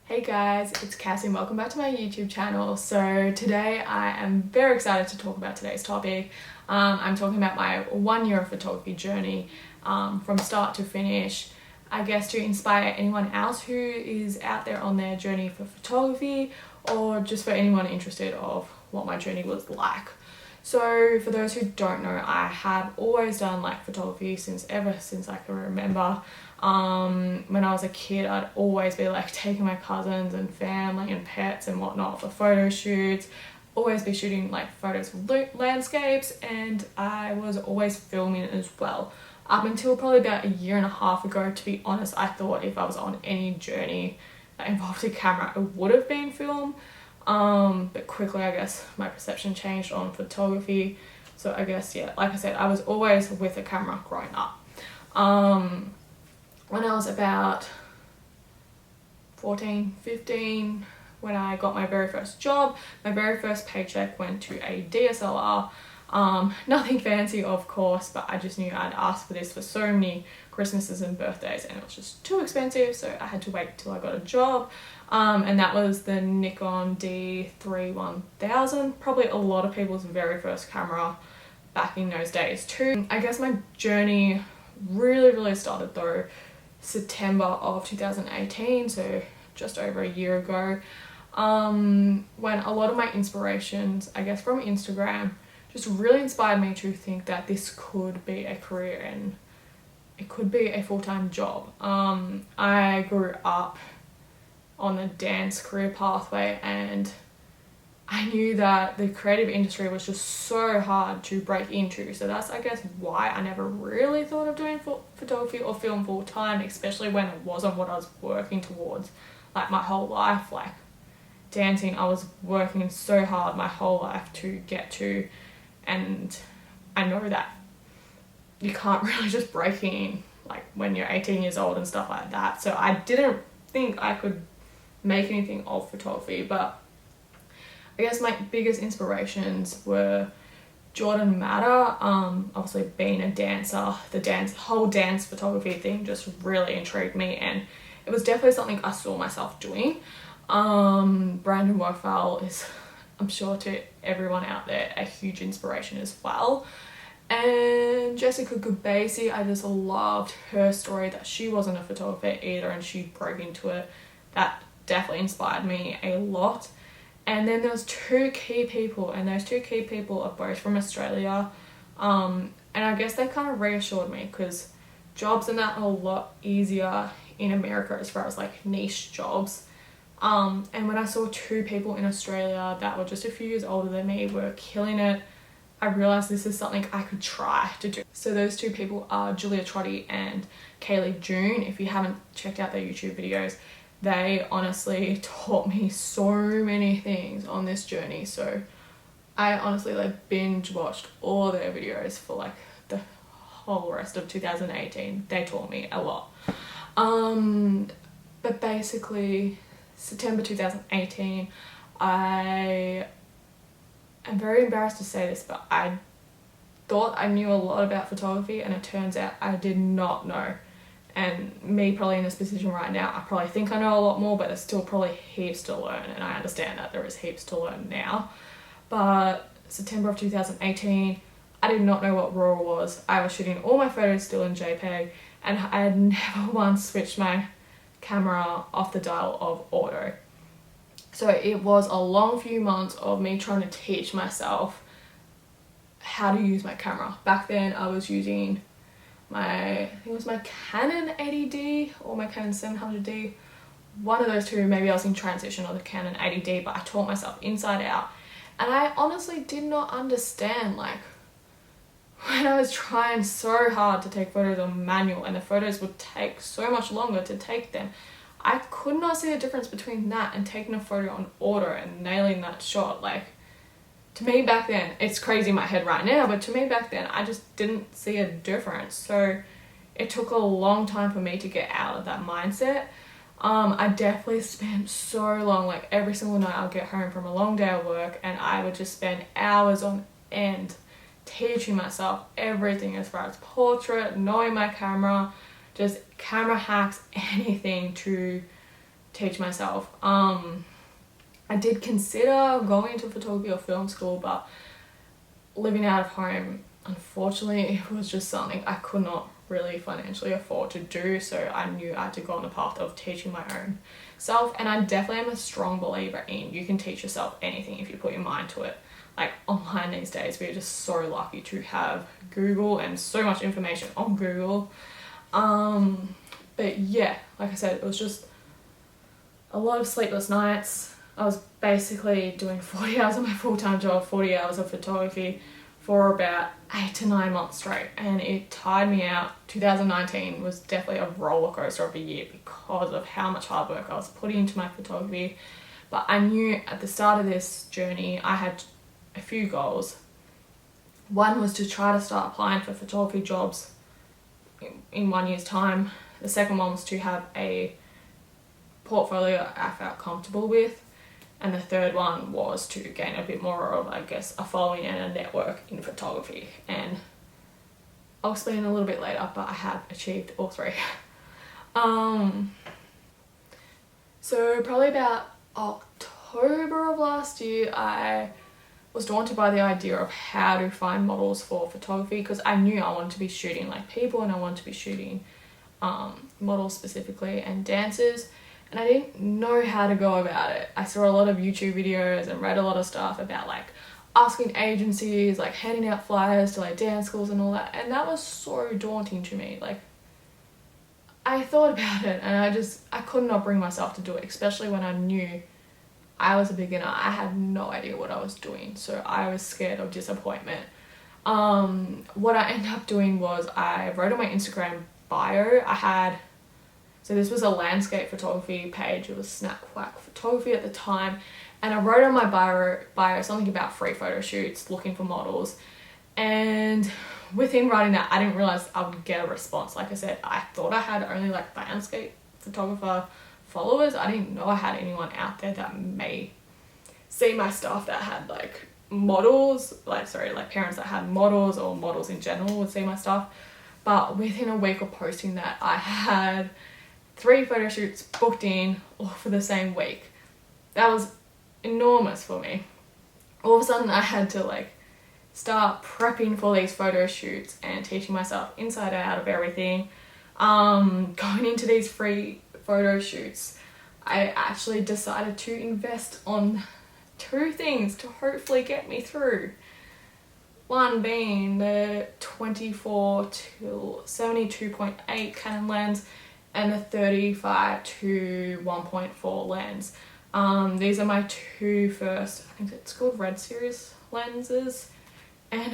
Hey guys, it's Cassie and welcome back to my YouTube channel. So today I am very excited to talk about today's topic. I'm talking about my 1 year of photography journey from start to finish. I guess to inspire anyone else who is out there on their journey for photography, or just for anyone interested of what my journey was like. So for those who don't know, I have always done photography ever since I can remember. When I was a kid, I'd always be taking my cousins and family and pets and whatnot for photo shoots, always be shooting photos of landscapes, and I was always filming as well. Up until probably about a year and a half ago, to be honest, I thought if I was on any journey that involved a camera, it would have been film. But quickly, I guess, my perception changed on photography. So I guess, yeah, like I said, I was always with a camera growing up. When I was about 14, 15, when I got my very first job, my very first paycheck went to a DSLR. Nothing fancy, of course, but I just knew I'd asked for this for so many Christmases and birthdays, and it was just too expensive, so I had to wait till I got a job. And that was the Nikon D3-1000, probably a lot of people's very first camera back in those days too. I guess my journey really started though September of 2018, so just over a year ago, when a lot of my inspirations, I guess from Instagram, just really inspired me to think that this could be a career and it could be a full-time job. I grew up on the dance career pathway, and I knew that the creative industry was just so hard to break into. So that's, I guess, why I never really thought of doing photography or film full time, especially when it wasn't what I was working towards my whole life. Dancing, I was working so hard my whole life to get to, and I know that you can't really just break in when you're 18 years old and stuff like that. So I didn't think I could make anything of photography, but I guess my biggest inspirations were Jordan Matter. Obviously being a dancer, the whole dance photography thing just really intrigued me, and it was definitely something I saw myself doing. Brandon Workfell is, I'm sure to everyone out there, a huge inspiration as well. And Jessica Kubasi, I just loved her story that she wasn't a photographer either and she broke into it. That definitely inspired me a lot. And then there was two key people, and those two key people are both from Australia. And I guess they kind of reassured me, because jobs and that are a lot easier in America as far as niche jobs. And when I saw two people in Australia that were just a few years older than me were killing it, I realised this is something I could try to do. So those two people are Julia Trotty and Kaylee June. If you haven't checked out their YouTube videos, they honestly taught me so many things on this journey. So I honestly binge watched all their videos for the whole rest of 2018. They taught me a lot. But basically September 2018, I am very embarrassed to say this, but I thought I knew a lot about photography, and it turns out I did not know. And me probably in this position right now, I probably think I know a lot more, but there's still probably heaps to learn, and I understand that there is heaps to learn now. But September of 2018, I did not know what RAW was. I was shooting all my photos still in JPEG, and I had never once switched my camera off the dial of auto. So it was a long few months of me trying to teach myself how to use my camera. Back then I was using I think it was my Canon 80D or my Canon 700D, one of those two. Maybe I was in transition of the Canon 80D, but I taught myself inside out, and I honestly did not understand when I was trying so hard to take photos on manual and the photos would take so much longer to take them. I could not see the difference between that and taking a photo on auto and nailing that shot. To me back then, it's crazy in my head right now, but to me back then, I just didn't see a difference. So it took a long time for me to get out of that mindset. I definitely spent so long, every single night I'll get home from a long day of work and I would just spend hours on end teaching myself everything as far as portrait, knowing my camera, just camera hacks, anything to teach myself. I did consider going to photography or film school, but living out of home, unfortunately, it was just something I could not really financially afford to do, so I knew I had to go on the path of teaching my own self. And I definitely am a strong believer in you can teach yourself anything if you put your mind to it. Like online these days, we're just so lucky to have Google and so much information on Google. But yeah, like I said, it was just a lot of sleepless nights. I was basically doing 40 hours of my full-time job, 40 hours of photography for about 8 to 9 months straight, and it tired me out. 2019 was definitely a roller coaster of a year because of how much hard work I was putting into my photography. But I knew at the start of this journey I had a few goals. One was to try to start applying for photography jobs in 1 year's time. The second one was to have a portfolio I felt comfortable with. And the third one was to gain a bit more of, I guess, a following and a network in photography. And I'll explain a little bit later, but I have achieved all three. So probably about October of last year, I was daunted by the idea of how to find models for photography, because I knew I wanted to be shooting like people, and I wanted to be shooting models specifically and dancers. And I didn't know how to go about it. I saw a lot of YouTube videos and read a lot of stuff about like asking agencies, like handing out flyers to like dance schools and all that. And that was so daunting to me. Like, I thought about it and I could not bring myself to do it, especially when I knew I was a beginner. I had no idea what I was doing. So I was scared of disappointment. What I ended up doing was I wrote on my Instagram bio, so this was a landscape photography page. It was Snap Quack Photography at the time. And I wrote on my bio something about free photo shoots, looking for models. And within writing that, I didn't realize I would get a response. Like I said, I thought I had only like landscape photographer followers. I didn't know I had anyone out there that may see my stuff that had like models, like parents that had models, or models in general would see my stuff. But within a week of posting that, I had 3 photo shoots booked in, all for the same week. That was enormous for me. All of a sudden I had to like start prepping for these photo shoots and teaching myself inside out of everything. Going into these free photo shoots, I actually decided to invest on 2 things to hopefully get me through. One being the 24 to 72.8 Canon lens, and the 35 to 1.4 lens. These are my 2 first, I think it's called Red Series lenses. And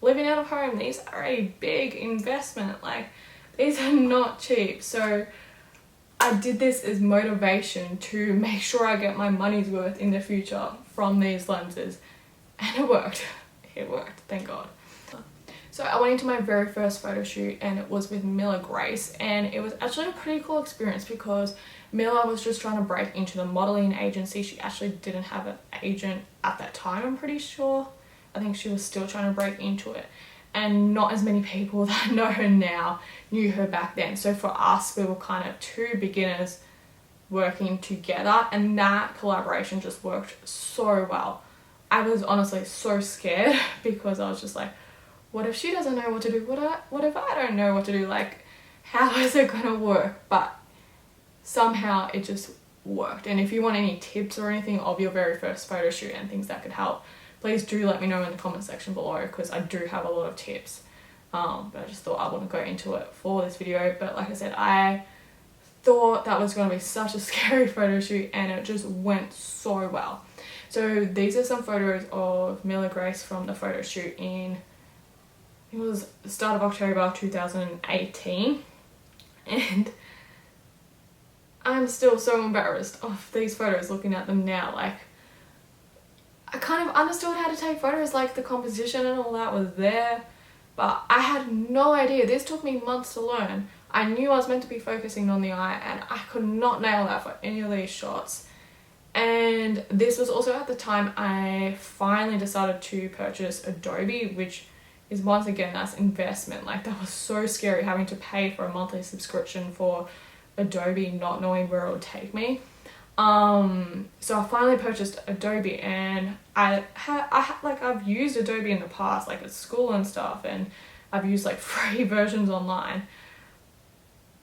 living out of home, these are a big investment. Like, these are not cheap. So I did this as motivation to make sure I get my money's worth in the future from these lenses. And it worked. It worked, thank God. So I went into my very first photo shoot, and it was with Miller Grace, and it was actually a pretty cool experience because Miller was just trying to break into the modeling agency. She actually didn't have an agent at that time, I'm pretty sure. I think she was still trying to break into it, and not as many people that know her now knew her back then. So for us, we were kind of 2 beginners working together, and that collaboration just worked so well. I was honestly so scared because I was just like, what if she doesn't know what to do? What if I don't know what to do? Like, how is it gonna work? But somehow it just worked. And if you want any tips or anything of your very first photo shoot and things that could help, please do let me know in the comment section below, because I do have a lot of tips. But I just thought I wouldn't go into it for this video. But like I said, I thought that was going to be such a scary photo shoot, and it just went so well. So these are some photos of Miller Grace from the photo shoot it was the start of October 2018, and I'm still so embarrassed of these photos looking at them now. Like, I kind of understood how to take photos, like the composition and all that was there, but I had no idea. This took me months to learn. I knew I was meant to be focusing on the eye, and I could not nail that for any of these shots. And this was also at the time I finally decided to purchase Adobe, which is, once again, that's investment. Like, that was so scary having to pay for a monthly subscription for Adobe, not knowing where it would take me. So I finally purchased Adobe, and I've used Adobe in the past, like at school and stuff, and I've used like free versions online.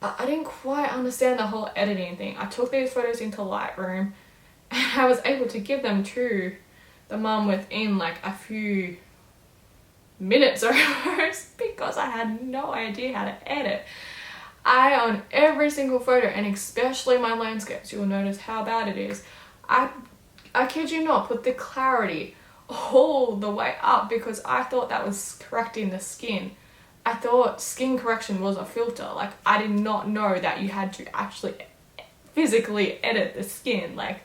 But I didn't quite understand the whole editing thing. I took these photos into Lightroom, and I was able to give them to the mum within like a few minutes almost, because I had no idea how to edit. On every single photo, and especially my landscapes, you'll notice how bad it is. I kid you not, put the clarity all the way up because I thought that was correcting the skin. I thought skin correction was a filter. Like, I did not know that you had to actually physically edit the skin. Like,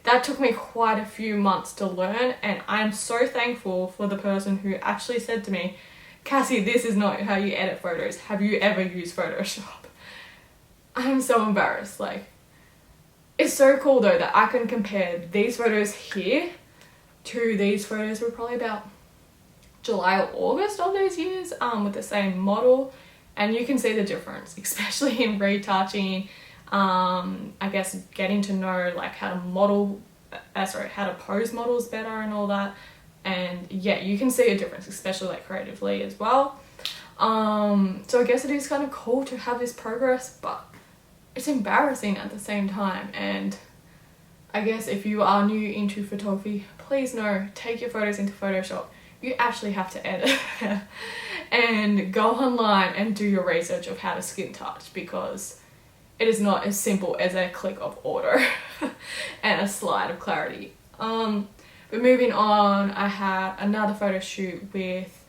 that took me quite a few months to learn, and I'm so thankful for the person who actually said to me, Cassie, this is not how you edit photos. Have you ever used Photoshop? I'm so embarrassed. Like, it's so cool though that I can compare these photos here to these photos were probably about July or August of those years, with the same model, and you can see the difference, especially in retouching, I guess getting to know like how to pose models better and all that. And yeah, you can see a difference, especially like creatively as well. So I guess it is kind of cool to have this progress, but it's embarrassing at the same time. And I guess if you are new into photography, please know, take your photos into Photoshop. You actually have to edit and go online and do your research of how to skin touch, because it is not as simple as a click of auto and a slide of clarity. But moving on, I had another photo shoot with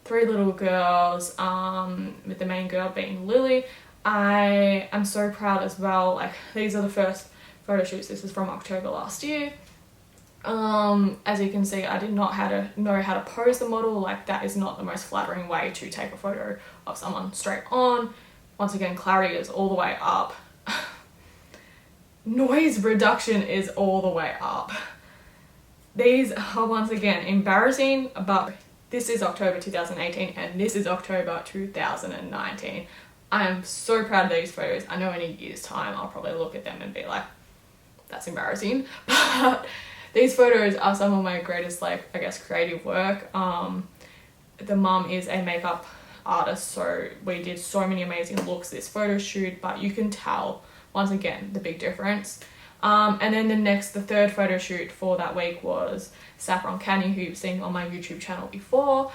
3 little girls, with the main girl being Lily. I am so proud as well. Like, these are the first photo shoots. This is from October last year. As you can see, I did not know how to pose the model. Like, that is not the most flattering way to take a photo of someone straight on. Once again, clarity is all the way up. Noise reduction is all the way up. These are once again embarrassing, but this is October 2018 and this is October 2019. I am so proud of these photos. I know in a year's time I'll probably look at them and be like, that's embarrassing. But these photos are some of my greatest, like, I guess, creative work. The mum is a makeup artist, so we did so many amazing looks this photo shoot, but you can tell once again the big difference. And then the third photo shoot for that week was Saffron Canny, who you've seen on my YouTube channel before.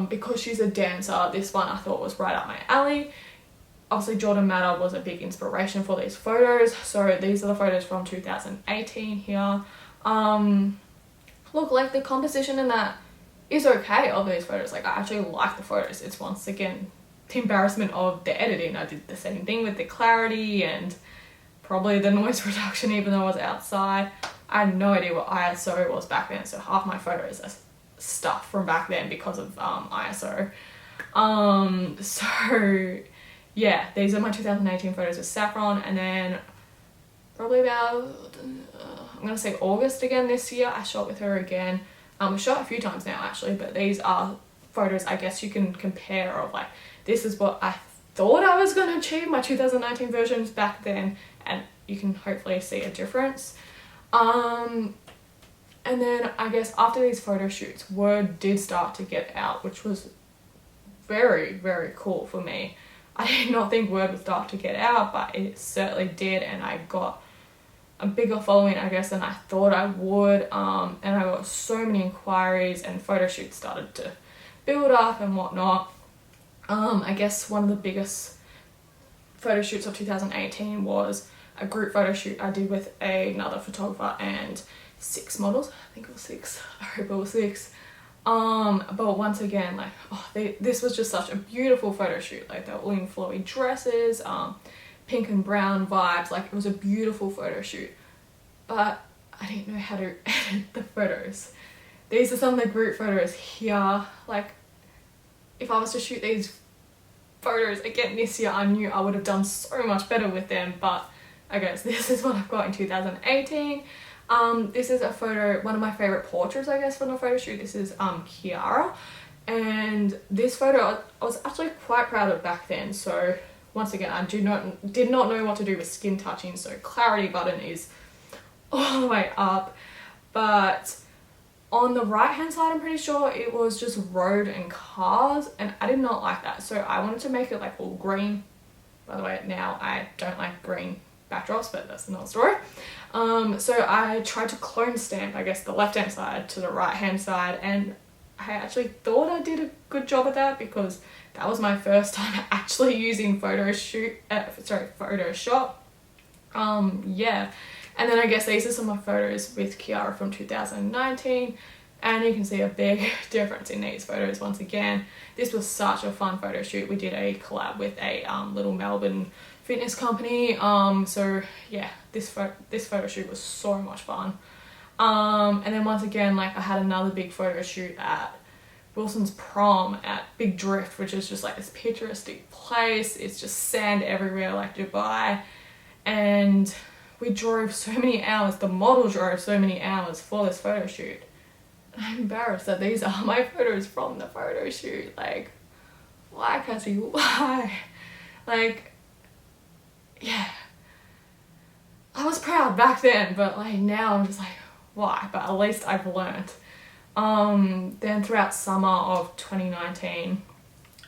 Because she's a dancer, this one I thought was right up my alley. Obviously Jordan Matter was a big inspiration for these photos, so these are the photos from 2018 here. Look, like, the composition in that is okay of these photos. Like, I actually like the photos. It's once again the embarrassment of the editing. I did the same thing with the clarity and probably the noise reduction, even though I was outside. I had no idea what ISO was back then, so half my photos are stuff from back then because of ISO. So yeah, these are my 2018 photos with Saffron, and then probably about I'm gonna say August again this year, I shot with her again. We shot a few times now actually, but these are photos I guess you can compare of, like, this is what I thought I was gonna achieve, my 2019 versions back then, and you can hopefully see a difference. And then I guess after these photo shoots, word did start to get out, which was very, very cool for me. I did not think word would start to get out, but it certainly did, and I got a bigger following, I guess, than I thought I would. And I got so many inquiries, and photo shoots started to build up and whatnot. I guess one of the biggest photo shoots of 2018 was a group photo shoot I did with another photographer and 6 models. I think it was 6. I hope it was 6. But once again, like, this was just such a beautiful photo shoot. Like, they were all in flowy dresses, pink and brown vibes. Like, it was a beautiful photo shoot, but I didn't know how to edit the photos. These are some of the group photos here. Like, if I was to shoot these photos again this year, I knew I would have done so much better with them, but I guess this is what I've got in 2018. This is a photo, one of my favorite portraits, I guess, from a photo shoot. This is Kiara, and this photo I was actually quite proud of back then. So once again, I did not know what to do with skin touching, so clarity button is all the way up. But on the right hand side, I'm pretty sure it was just road and cars, and I did not like that. So I wanted to make it like all green. By the way, now I don't like green backdrops, but that's another story. So I tried to clone stamp, I guess, the left hand side to the right hand side, and I actually thought I did a good job at that because that was my first time actually using Photoshop. Yeah. And then I guess these are some of my photos with Kiara from 2019, and you can see a big difference in these photos once again. This was such a fun photo shoot. We did a collab with a little Melbourne fitness company. So yeah, this photo shoot was so much fun. And then once again, like I had another big photo shoot at Wilson's prom at Big Drift, which is just like this picturesque place. It's just sand everywhere like Dubai, and we drove so many hours, the model drove so many hours for this photo shoot. I'm embarrassed that these are my photos from the photo shoot. Like, why, Cassie? Why? Like, yeah. I was proud back then, but like now I'm just like, why? But at least I've learned. Then throughout summer of 2019,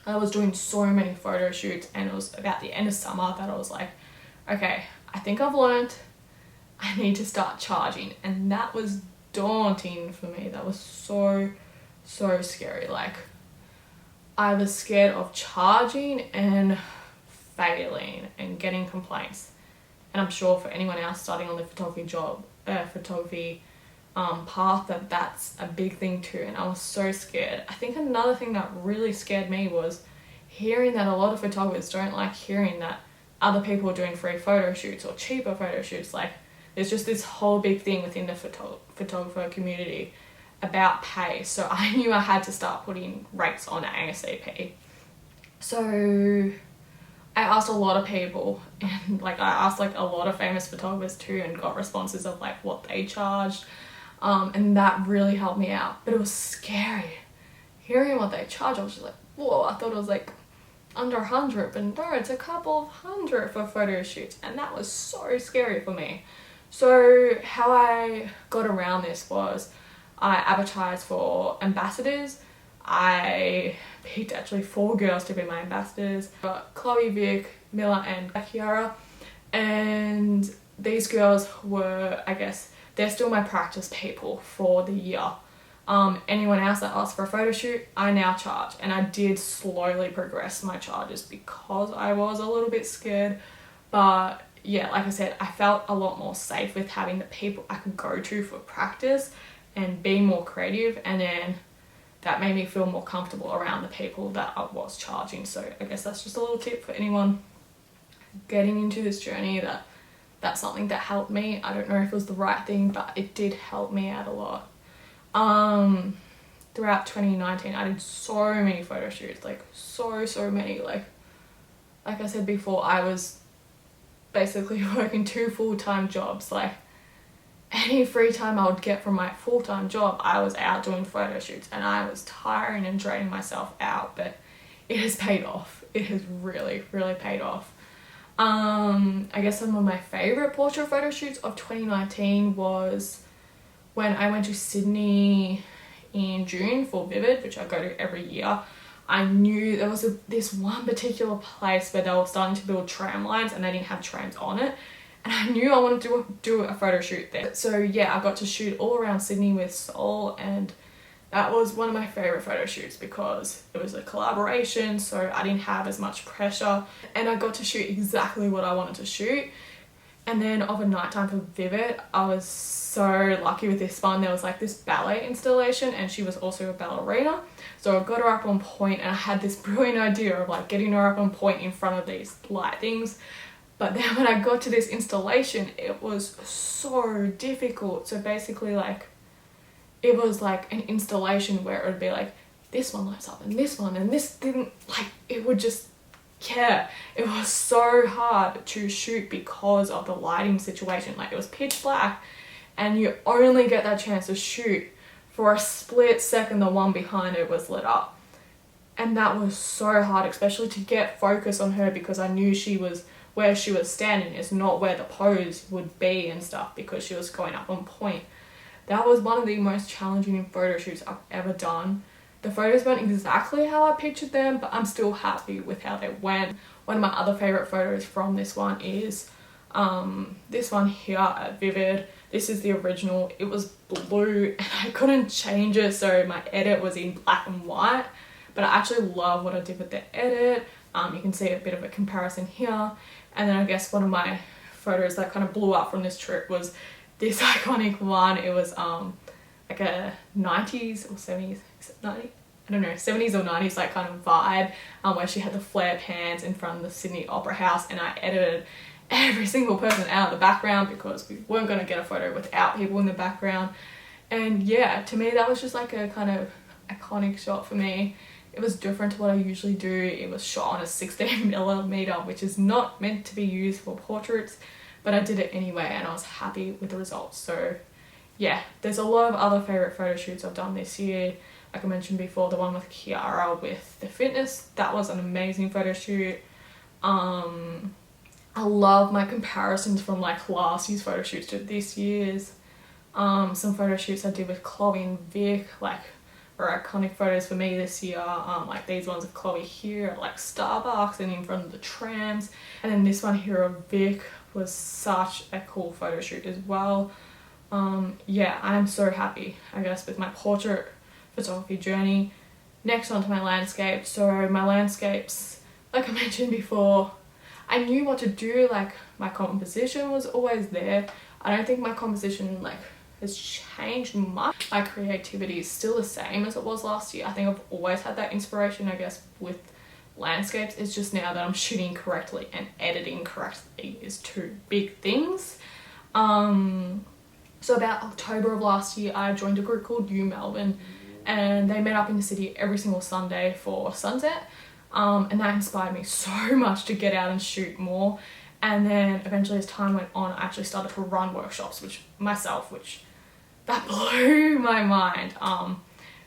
I was doing so many photo shoots, and it was about the end of summer that I was like, okay, I think I've learned. I need to start charging, and that was daunting for me. That was so scary. Like, I was scared of charging and failing and getting complaints. And I'm sure for anyone else starting on the photography path, that's a big thing too. And I was so scared. I think another thing that really scared me was hearing that a lot of photographers don't like hearing that other people are doing free photo shoots or cheaper photo shoots. Like, there's just this whole big thing within the photographer community about pay. So I knew I had to start putting rates on ASAP. So I asked a lot of people, and like I asked like a lot of famous photographers too, and got responses of like what they charged, and that really helped me out. But it was scary hearing what they charge. I was just like, whoa, I thought it was like under 100, but no, it's a couple of hundred for photo shoots, and that was so scary for me. So how I got around this was I advertised for ambassadors. I picked actually 4 girls to be my ambassadors. Got Chloe, Vic, Mila and Kiara, and these girls were, I guess, they're still my practice people for the year. Anyone else that asked for a photo shoot, I now charge, and I did slowly progress my charges because I was a little bit scared. But yeah, like I said, I felt a lot more safe with having the people I could go to for practice and be more creative, and then that made me feel more comfortable around the people that I was charging. So I guess that's just a little tip for anyone getting into this journey, that's something that helped me. I don't know if it was the right thing, but it did help me out a lot. Throughout 2019, I did so many photo shoots, like so many. Like I said before, I was basically working 2 full-time jobs. Like, any free time I would get from my full-time job, I was out doing photo shoots, and I was tiring and draining myself out, but it has paid off. It has really paid off. I guess some of my favorite portrait photo shoots of 2019 was when I went to Sydney in June for Vivid, which I go to every year. I knew there was this one particular place where they were starting to build tram lines, and they didn't have trams on it. And I knew I wanted to do a photo shoot there. So yeah, I got to shoot all around Sydney with Sol, and that was one of my favourite photo shoots because it was a collaboration, so I didn't have as much pressure, and I got to shoot exactly what I wanted to shoot. And then of a nighttime for Vivid, I was so lucky with this one. There was like this ballet installation, and she was also a ballerina. So I got her up on point, and I had this brilliant idea of like getting her up on point in front of these light things. But then when I got to this installation, it was so difficult. So basically, like, it was like an installation where it would be like, this one lights up and this one, and this didn't, like, it would just, yeah, it was so hard to shoot because of the lighting situation. Like, it was pitch black, and you only get that chance to shoot for a split second the one behind it was lit up. And that was so hard, especially to get focus on her, because I knew she was where she was standing is not where the pose would be and stuff, because she was going up on point. That was one of the most challenging photo shoots I've ever done. The photos weren't exactly how I pictured them, but I'm still happy with how they went. One of my other favourite photos from this one is this one here at Vivid. This is the original. It was blue and I couldn't change it, so my edit was in black and white, but I actually love what I did with the edit. You can see a bit of a comparison here. And then I guess one of my photos that kind of blew up from this trip was this iconic one. It was like a 90s or 70s, 90s? I don't know, 70s or 90s like kind of vibe, where she had the flare pans in front of the Sydney Opera House, and I edited every single person out of the background because we weren't going to get a photo without people in the background. And yeah, to me that was just like a kind of iconic shot for me. It was different to what I usually do. It was shot on a 16mm, which is not meant to be used for portraits, but I did it anyway and I was happy with the results. So yeah, there's a lot of other favourite photo shoots I've done this year. Like I mentioned before, the one with Kiara with the fitness, that was an amazing photo shoot. I love my comparisons from like last year's photo shoots to this year's. Some photo shoots I did with Chloe and Vic, like, were iconic photos for me this year. Like these ones of Chloe here at like Starbucks and in front of the trams. And then this one here of Vic was such a cool photo shoot as well. Yeah, I'm so happy, I guess, with my portrait photography journey. Next on to my landscape. So my landscapes, like I mentioned before, I knew what to do. Like my composition was always there. I don't think my composition like has changed much. My creativity is still the same as it was last year. I think I've always had that inspiration, I guess, with landscapes. It's just now that I'm shooting correctly and editing correctly is two big things. So about October of last year, I joined a group called Melbourne, and they met up in the city every single Sunday for sunset. And that inspired me so much to get out and shoot more. And then eventually as time went on, I actually started to run workshops which that blew my mind.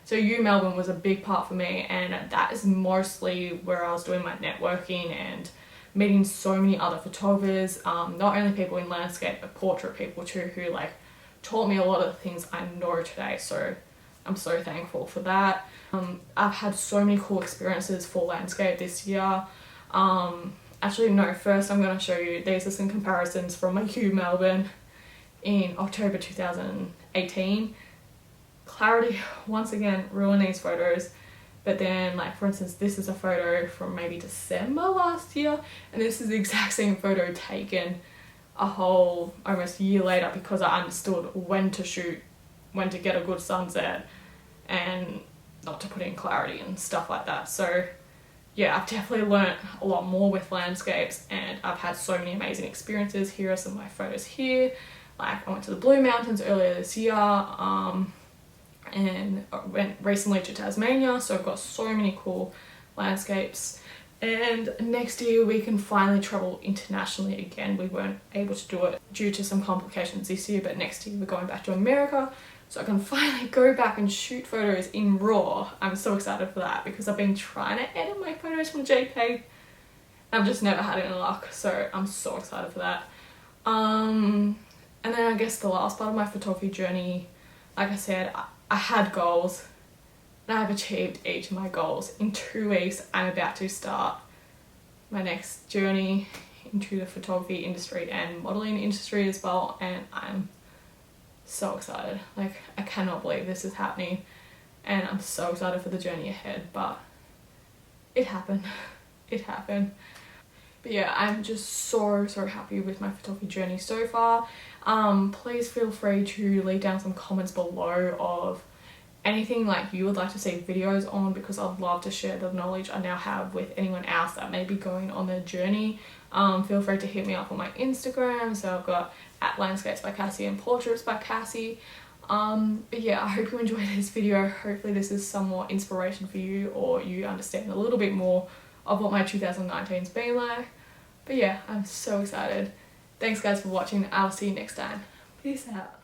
So Melbourne was a big part for me, and that is mostly where I was doing my networking and meeting so many other photographers, not only people in landscape but portrait people too, who like taught me a lot of the things I know today. So I'm so thankful for that. I've had so many cool experiences for landscape this year. Actually no, first I'm going to show you, these are some comparisons from my Melbourne in October 2018. Clarity once again ruined these photos, but then like for instance this is a photo from maybe December last year, and this is the exact same photo taken a whole almost year later, because I understood when to shoot, when to get a good sunset and not to put in clarity and stuff like that. So yeah, I've definitely learnt a lot more with landscapes, and I've had so many amazing experiences. Here are some of my photos here. Like I went to the Blue Mountains earlier this year, and I went recently to Tasmania, so I've got so many cool landscapes. And next year we can finally travel internationally again. We weren't able to do it due to some complications this year, but next year we're going back to America, so I can finally go back and shoot photos in RAW. I'm so excited for that because I've been trying to edit my photos from JPEG. I've just never had any luck, so I'm so excited for that. And then I guess the last part of my photography journey, like I said, I had goals and I've achieved each of my goals. In 2 weeks, I'm about to start my next journey into the photography industry and modeling industry as well, and I'm so excited. Like I cannot believe this is happening, and I'm so excited for the journey ahead, but it happened. It happened. But yeah, I'm just so happy with my photography journey so far. Please feel free to leave down some comments below of anything like you would like to see videos on, because I'd love to share the knowledge I now have with anyone else that may be going on their journey. Feel free to hit me up on my Instagram. So I've got @landscapes by Cassie and portraits by Cassie. But yeah, I hope you enjoyed this video. Hopefully this is some more inspiration for you, or you understand a little bit more of what my 2019's been like. But yeah, I'm so excited. Thanks guys for watching. I'll see you next time. Peace out.